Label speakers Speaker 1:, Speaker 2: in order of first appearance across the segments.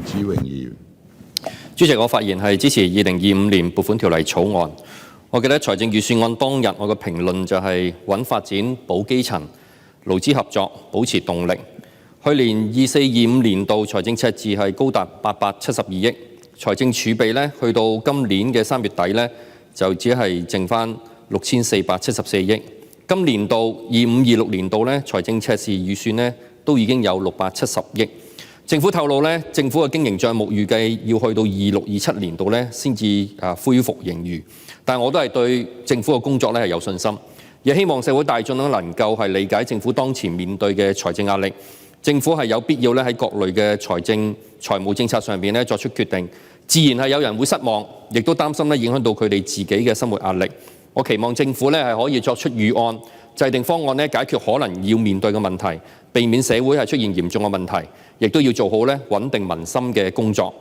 Speaker 1: 子榮議員。
Speaker 2: 主席，我發言係支持2025年撥款條例草案。我記得財政預算案當日我嘅評論就係穩發展、保基層、勞資合作、保持動力。去年24-25年度財政赤字係高達872億，財政儲備呢去到今年嘅3月底呢，就只係剩翻6474億。今年度25-26年度呢，財政赤字預算呢都已經有670億。政府透露咧，政府嘅經營帳目預計要去到26-27年度咧先至恢復盈餘。但我都係對政府嘅工作咧係有信心，亦希望社會大眾能夠係理解政府當前面對嘅財政壓力。政府係有必要咧喺各類嘅財務政策上邊咧作出決定。自然係有人會失望，亦都擔心咧影響到佢哋自己嘅生活壓力。我期望政府咧係可以作出預案，制定方案咧解決可能要面對嘅問題，避免社會係出現嚴重嘅問題。亦都要做好咧穩定民心嘅工作。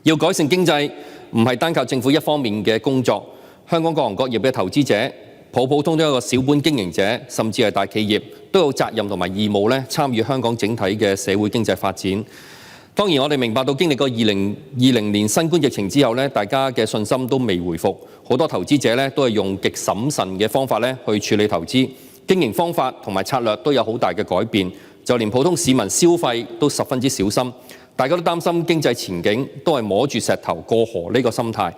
Speaker 2: 要改善經濟，唔係單靠政府一方面嘅工作。香港各行各業嘅投資者、普通一個小本經營者，甚至係大企業，都有責任同埋義務咧參與香港整體嘅社會經濟發展。當然，我哋明白到經歷過2020年新冠疫情之後咧，大家嘅信心都未回復，好多投資者咧都係用極審慎嘅方法咧去處理投資，經營方法同埋策略都有好大嘅改變。就連普通市民消費都十分之小心，大家都擔心經濟前景，都係摸住石頭過河呢個心態。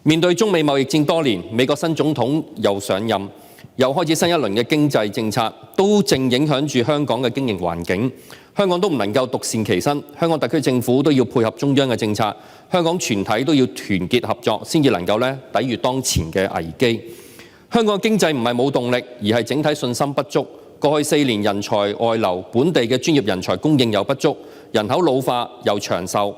Speaker 2: 面對中美貿易戰多年，美國新總統又上任，又開始新一輪嘅經濟政策，都正影響住香港嘅經營環境。香港都唔能夠獨善其身，香港特區政府都要配合中央嘅政策，香港全體都要團結合作，先至能夠抵禦當前嘅危機。香港嘅經濟唔係冇動力，而係整體信心不足。過去4年人才外流，本地嘅專業人才供應又不足，人口老化又長壽，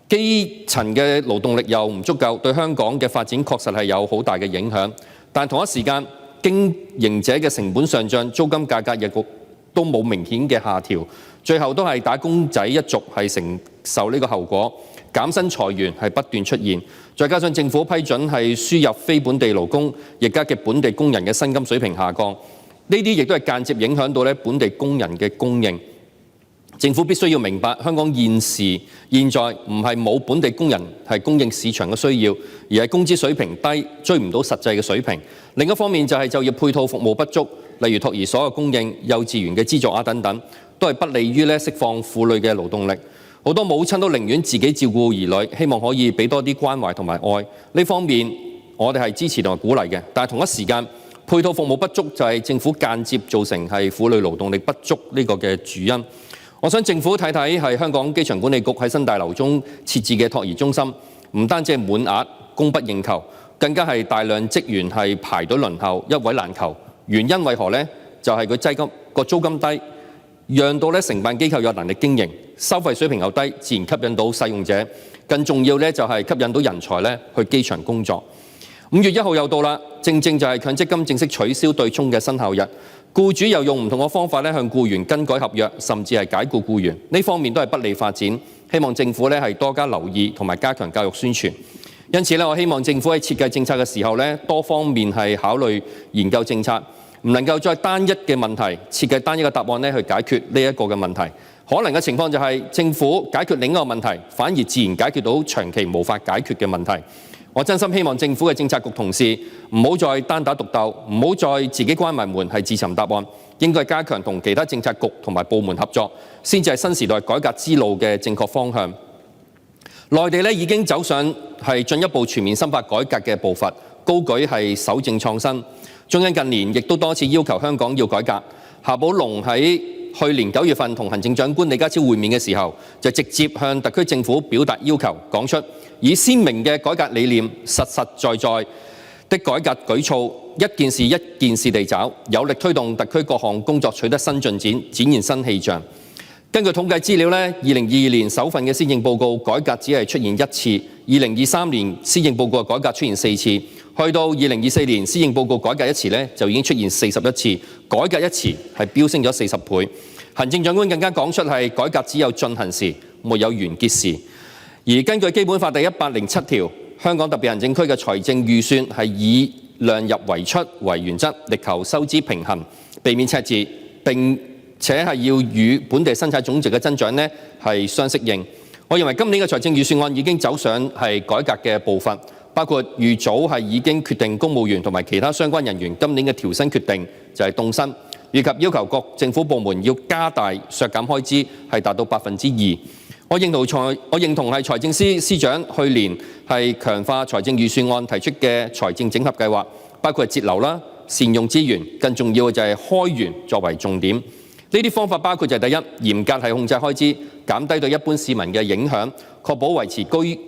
Speaker 2: 基層嘅勞動力又唔足夠，對香港嘅發展確實係有好大嘅影響。但同一時間，經營者嘅成本上漲，租金價格亦都冇明顯嘅下調，最後都係打工仔一族係承受呢個後果，減薪裁員係不斷出現，再加上政府批准係輸入非本地勞工，亦加劇本地工人嘅薪金水平下降。呢啲亦都係間接影響到本地工人嘅供應。政府必須要明白，香港現在唔係冇本地工人係供應市場嘅需要，而係工資水平低，追唔到實際嘅水平。另一方面就係就業配套服務不足，例如托兒所嘅供應、幼稚園嘅資助額等等，都係不利於釋放婦女嘅勞動力。好多母親都寧願自己照顧兒女，希望可以俾多啲關懷同埋愛。呢方面我哋係支持同埋鼓勵嘅，但係同一時間，配套服務不足就係政府間接造成係婦女勞動力不足呢個嘅主因。我想政府睇睇係香港機場管理局喺新大樓中設置嘅托兒中心，唔單止係滿額、供不應求，更加係大量職員係排隊輪候，一位難求。原因為何呢？就係佢租金低，讓到承辦機構有能力經營，收費水平又低，自然吸引到使用者。更重要呢，就係吸引到人才去機場工作。5月1號又到啦，正就係強積金正式取消對沖嘅生效日，僱主又用唔同嘅方法向僱員更改合約，甚至係解僱僱員，呢方面都係不利發展。希望政府係多加留意同埋加強教育宣傳。因此我希望政府喺設計政策嘅時候多方面係考慮研究政策，唔能夠再單一嘅問題設計單一嘅答案去解決呢一個嘅問題。可能嘅情況就係政府解決另一個問題，反而自然解決到長期無法解決嘅問題。我真心希望政府嘅政策局同事唔好再單打獨鬥，唔好再自己關埋門係自尋答案，應該加強同其他政策局同埋部門合作，先至係新時代改革之路嘅正確方向。內地已經走上係進一步全面深化改革嘅步伐，高舉係守正創新。中央近年亦都多次要求香港要改革。夏寶龍喺去年9月份同行政長官李家超會面嘅時候，就直接向特區政府表達要求，講出以鮮明嘅改革理念、實實在在的改革舉措，一件事一件事地找，有力推動特區各項工作取得新進展，展現新氣象。根據統計資料，2022年首份嘅施政報告改革只係出現1次，2023年施政報告嘅改革出現4次，去到2024年施政報告改革一詞就已經出現41次，改革一詞係飆升咗40倍。行政長官更加講出係改革只有進行時，沒有完結時。而根據基本法第107條，香港特別行政區嘅財政預算係以量入為出為原則，力求收支平衡，避免赤字，並且係要與本地生產總值嘅增長係相適應。我我認為今年嘅財政預算案已經走上係改革嘅步伐，包括預早係已經決定公務員同埋其他相關人員今年嘅調薪決定就係凍薪，以及要求各政府部門要加大削減開支係達到2%。我認同係財政司司長去年係強化財政預算案提出嘅財政整合計劃，包括節流啦、善用資源，更重要嘅就係開源作為重點。呢啲方法包括就係第一，嚴格係控制開支，減低對一般市民嘅影響，確保維持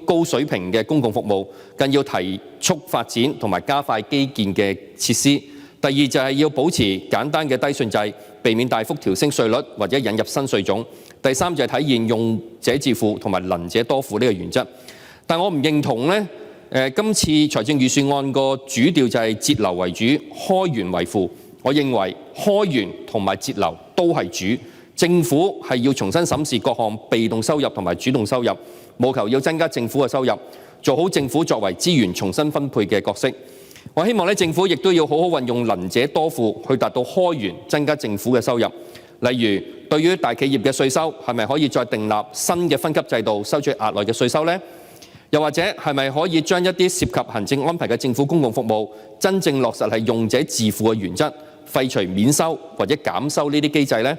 Speaker 2: 高水平嘅公共服務，更要提速發展同埋加快基建嘅設施。第二就係要保持簡單嘅低稅制，避免大幅調升稅率或者引入新稅種。第三就係體現用者自負同埋能者多付呢個原則。但我唔認同呢，今次財政預算案個主調就係節流為主，開源為輔。我認為開源同埋節流都係主，政府係要重新審視各項被動收入同埋主動收入，務求要增加政府嘅收入，做好政府作為資源重新分配嘅角色。我希望政府亦都要好好運用能者多付，去達到開源，增加政府嘅收入。例如，對於大企業嘅稅收，係咪可以再訂立新嘅分級制度，收取額外嘅稅收呢？又或者係咪可以將一啲涉及行政安排嘅政府公共服務，真正落實係用者自負嘅原則，廢除免收或者減收呢啲機制呢？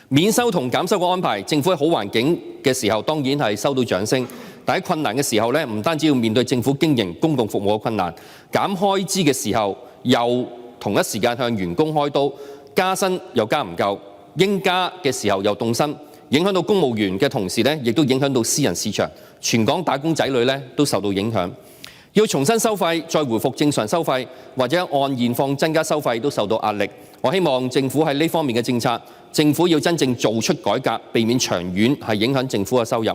Speaker 2: 免收同減收嘅安排，政府喺好環境嘅時候當然係收到掌聲，但喺困難嘅時候呢，唔單止要面對政府經營公共服務嘅困難，減開支嘅時候又同一時間向員工開刀，加薪又加唔夠，應加嘅時候又凍薪，影響到公務員嘅同時呢，亦都影響到私人市場，全港打工仔女呢都受到影響。要重新收費，再回復正常收費，或者按現況增加收費都受到壓力。我希望政府喺呢方面嘅政策，政府要真正做出改革，避免長遠係影響政府嘅收入。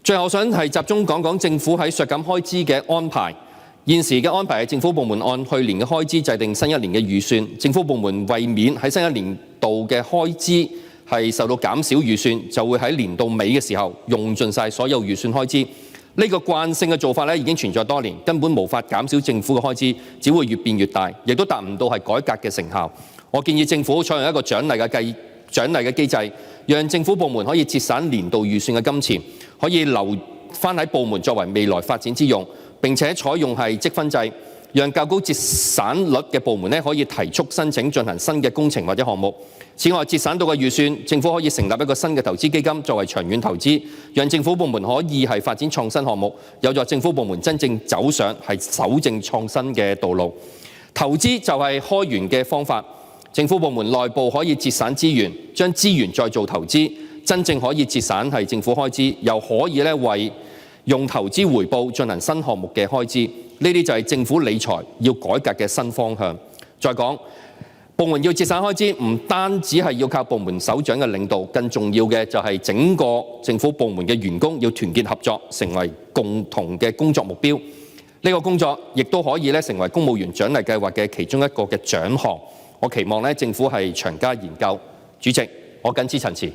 Speaker 2: 最後我想係集中講講政府喺削減開支嘅安排。現時嘅安排係政府部門按去年嘅開支制定新一年嘅預算，政府部門為免喺新一年度嘅開支係受到減少預算，就會喺年度尾嘅時候用盡晒所有預算開支。呢個慣性嘅做法咧已經存在多年，根本無法減少政府嘅開支，只會越變越大，亦都達唔到係改革嘅成效。我建議政府採用一個獎勵嘅機制，讓政府部門可以節省年度預算嘅金錢，可以留返喺部門作為未來發展之用。並且採用係積分制，讓較高節省率嘅部門可以提速申請進行新嘅工程或者項目。此外，節省到嘅預算，政府可以成立一個新嘅投資基金作為長遠投資，讓政府部門可以係發展創新項目，有助政府部門真正走上係守正創新嘅道路。投資就係開源嘅方法，政府部門內部可以節省資源，將資源再做投資，真正可以節省係政府開支，又可以為用投資回報進行新項目嘅開支，呢啲就係政府理財要改革嘅新方向。再講，部門要節省開支，唔單止係要靠部門首長嘅領導，更重要嘅就係整個政府部門嘅員工要團結合作，成為共同嘅工作目標。呢個工作亦都可以成為公務員獎勵計劃嘅其中一個嘅獎項。我期望政府係長加研究。主席，我謹此陳辭。